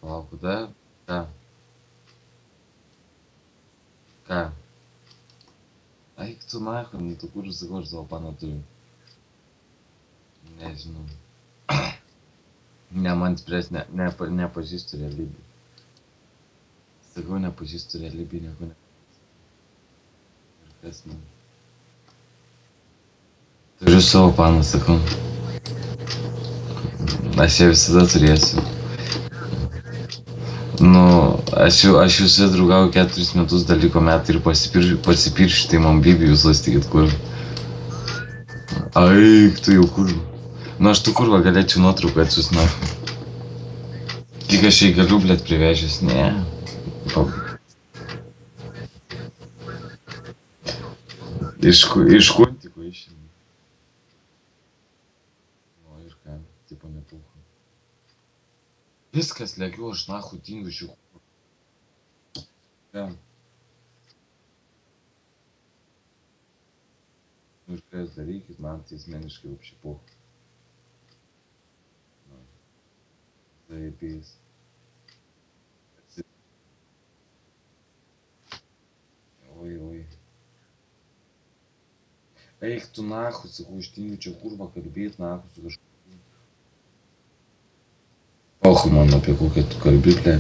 Palauk, kada? Ką? Ką? Eik tu nachui, nu tu kur sakau, aš savo paną turiu. Nežinau. Ne man spręs, nepažįstu realybę. Sakau, nepažįstu realybę, nieko ne. Ir kas man? Turiu savo paną, sakau. Aš ją visada turėsiu. Nu, aš jau su ja draugauju 4 metus, dalyko metai ir pasipiršiu, tai man bibi jūs lastikit kur. Aik, tu jau kur. Nu, aš tu kurva galėčiau nuotrauką atsiųst, na. Tik aš jai galiu, blėt, privežęs, ne. Iš kuntiko išėmė. Nu, ir ką, tipo nepūko. Viskas legiu, aš nahu tingiu šių. Ką? Nu ir ką jūs darykit, man tai asmeniškai apšipok. Zaibys. Oi. Eik tu nahu, sakau, aš tingiu čia kurva kalbėt, nahu su kažkokiu. Pohu man apie kokią tu kalbi, ble.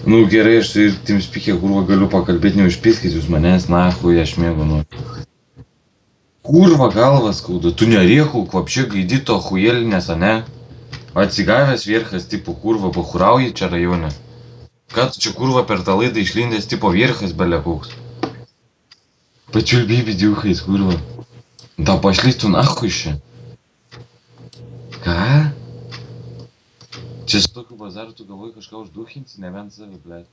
Nu gerai, aš su TeamSpeak'e kurva galiu pakalbėt, neužpiskit jūs manęs, nahu, aš mėgau, nu. Kurva galva skauda, tu nerėkauk, вообще gaidi to hujelinės, ane? Atsigavęs vierchas, tipo kurva, bahurauji čia rajone. Ką tu čia kurva per tą laidą išlindęs, tipo vierchas belekoks? Pačiulbi vidюхais, kurva. Да пошли tu нахуй čia. Ką? Čia su tokiu bazaru tu galvoji kažką užduchinsi, nebent save, blėt.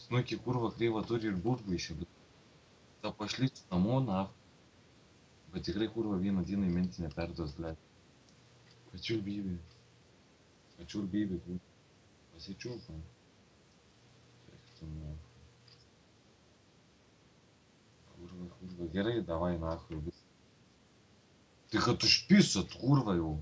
Snukį kurva kreivą turi ir burbai čia, bet... Da пошли tu namo, nahui. Bet tikrai kurva vieną dieną į mintį neperduos, blėt. Pačiulbi. Pačiulbi, kurva. Pasičiulp, man. Kurva, gerai, davai nahui. Tai kad užpisat, kurva jau.